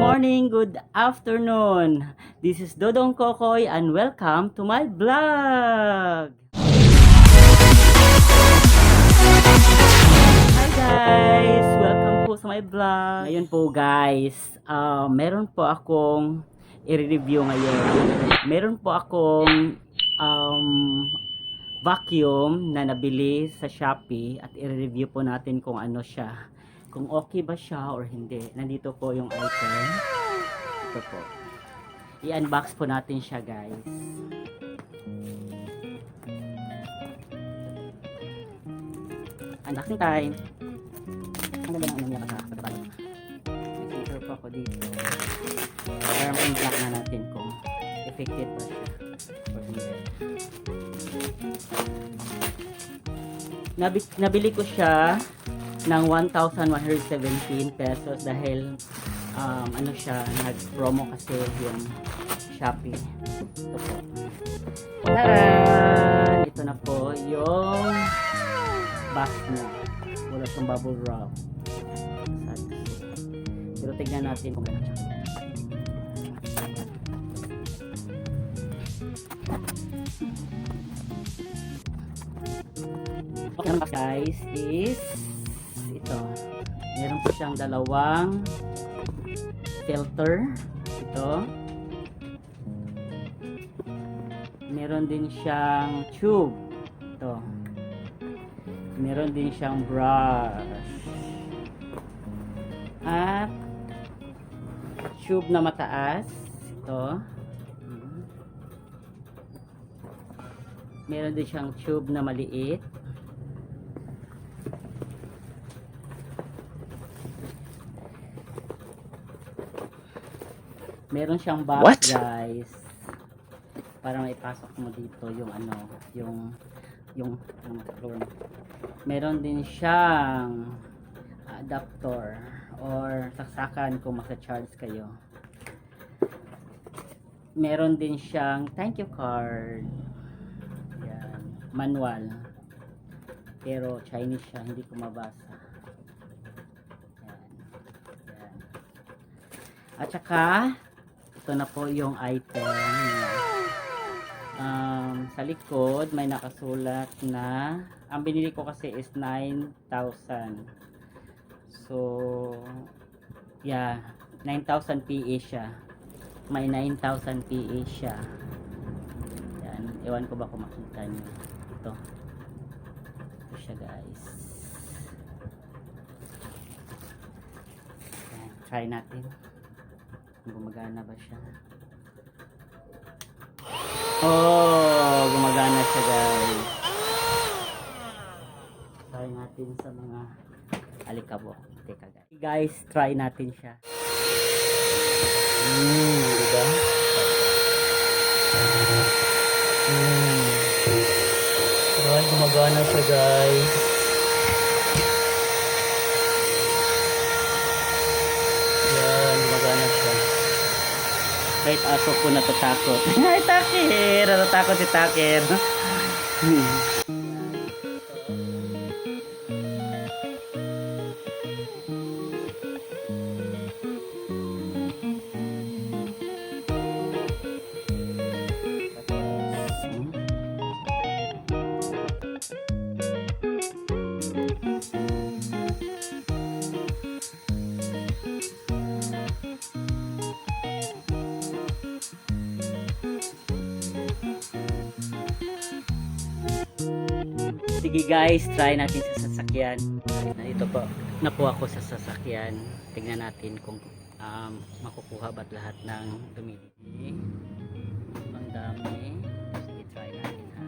morning, good afternoon. This is Dodong Kokoy and welcome to my vlog. Hi guys, welcome po sa my vlog. Ngayon po guys, meron po akong i-review ngayon. Meron po akong vacuum na nabili sa Shopee at i-review po natin kung ano siya. Kung okay ba siya or hindi. Nandito po yung item. Ito po. I-unbox po natin siya guys. Unboxing time. Ang ganda ng ano niya sa pagkabalo. May sensor po ako dito. Para ma-unlock na natin kung effective ba siya or hindi. Nabili ko siya ng 1,117 pesos dahil ano siya, nag-promo kasi yung Shopee. Ito po. Taran! Ito na po yung box niya. Wala siyang bubble wrap. Pero tignan natin kung ano siya. Okay naman guys is ito. Meron po siyang dalawang filter. Ito. Meron din siyang tube. Ito. Meron din siyang brush. At tube na mataas. Ito. Meron din siyang tube na maliit. Meron siyang box guys. Para maipasok mo dito yung ano, yung meron din siyang adapter or saksakan kung magsa-charge kayo. Meron din siyang thank you card. Yan, manual. Pero Chinese siya, hindi ko mabasa. Yan. Yan. At saka ito na po yung item. Sa likod may nakasulat na ang binili ko kasi is 9,000. So yeah, 9,000 PA siya. May 9,000 PA siya. Yan, ewan ko ba kung makita niyo. Ito siya guys. Yan, try natin. Gumagana ba siya? Oh, gumagana siya guys. Try natin sa mga alikabok. Teka guys, try natin siya. Diba? Right, gumagana siya guys. Kahit aso ko natatakot. Ay, takir! Natatakot si takir. Sige guys, try natin sa sasakyan. Ito po, nakuha ko sa sasakyan. Tingnan natin kung makukuha ba't lahat ng dumili. Ang dami. Sige, try natin ha.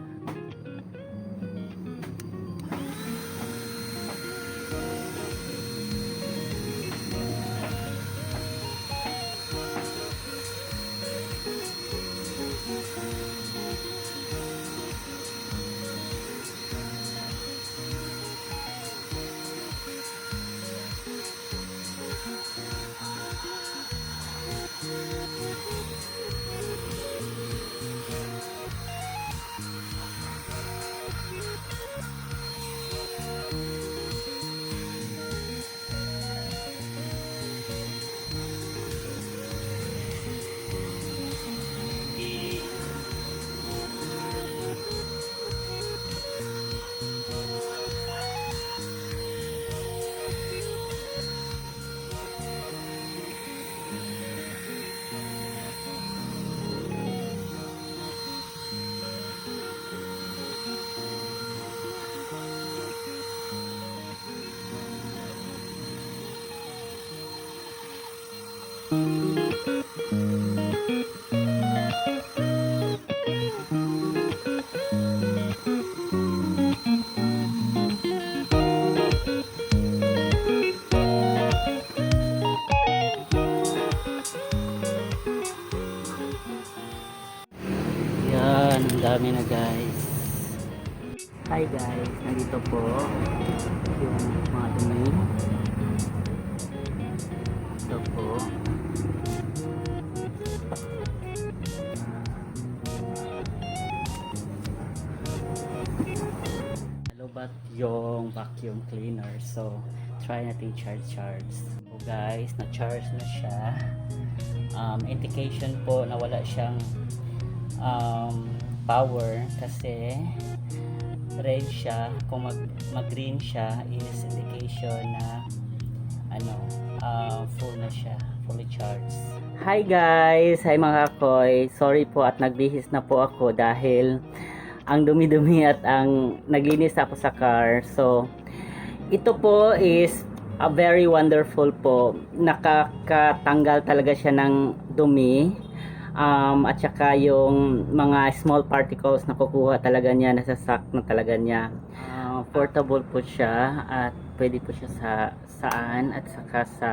Yan, ang dami na guys. Hi guys, nandito po yung mga dumi. Ito po. Lobat yung vacuum cleaner. So, try natin charge. So guys, na-charge na siya. Indication po na wala siyang power kasi red siya. Kung mag-green siya is indication na full na siya, fully charged. Hi guys! Hi mga koy! Sorry po at nagbihis na po ako dahil ang dumi-dumi at ang naglinis ako sa car. So, ito po is a very wonderful po. Nakakatanggal talaga siya ng dumi. At saka yung mga small particles na kukuha talaga niya, nasasak na talaga niya. Portable po siya at pwede po siya sa saan at saka sa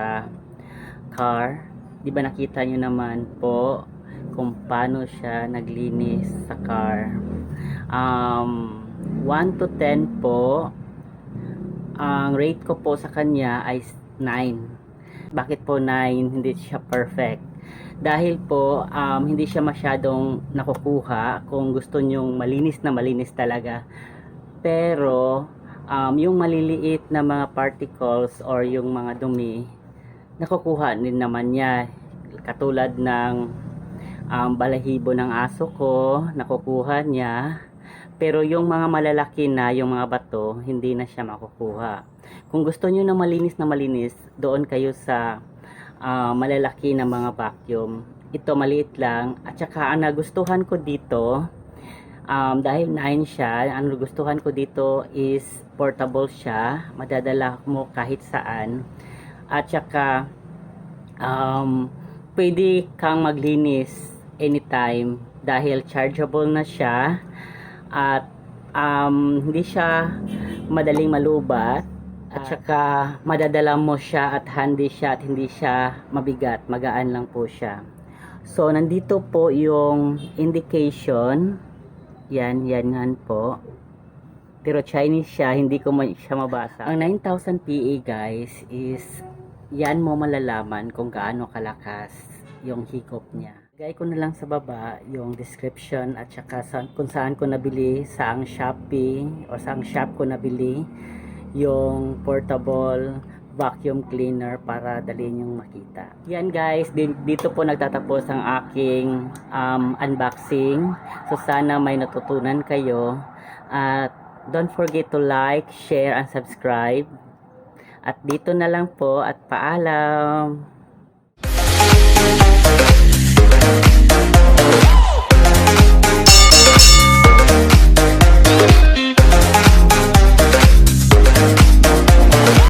car. Di ba nakita nyo naman po kung paano siya naglinis sa car. 1 to 10 po. Ang rate ko po sa kanya ay 9. Bakit po 9? Hindi siya perfect. Dahil po hindi siya masyadong nakukuha kung gusto nyong malinis na malinis talaga. Pero yung maliliit na mga particles or yung mga dumi, nakukuha din naman niya. Katulad ng balahibo ng aso ko, nakukuha niya. Pero yung mga malalaki na, yung mga bato, hindi na siya makukuha. Kung gusto nyo na malinis, doon kayo sa malalaki na mga vacuum. Ito maliit lang. At saka ang nagustuhan ko dito, dahil 9 siya, ang nagustuhan ko dito is portable siya. Madadala mo kahit saan. At saka pwede kang maglinis anytime dahil chargeable na siya. At hindi siya madaling malubat. At saka madadala mo siya at handy siya at hindi siya mabigat, magaan lang po siya. So nandito po yung indication. Yan po. Pero Chinese siya, hindi ko siya mabasa. Ang 9,000 PA guys is yan mo malalaman kung gaano kalakas yung higop niya. Lagay ko na lang sa baba yung description at saka kung saan ko nabili, saang SHOPEE o saang shop ko nabili yung portable vacuum cleaner para dali nyong makita. Yan guys, dito po nagtatapos ang aking unboxing. So sana may natutunan kayo at don't forget to like, share, and subscribe. At dito na lang po at paalam.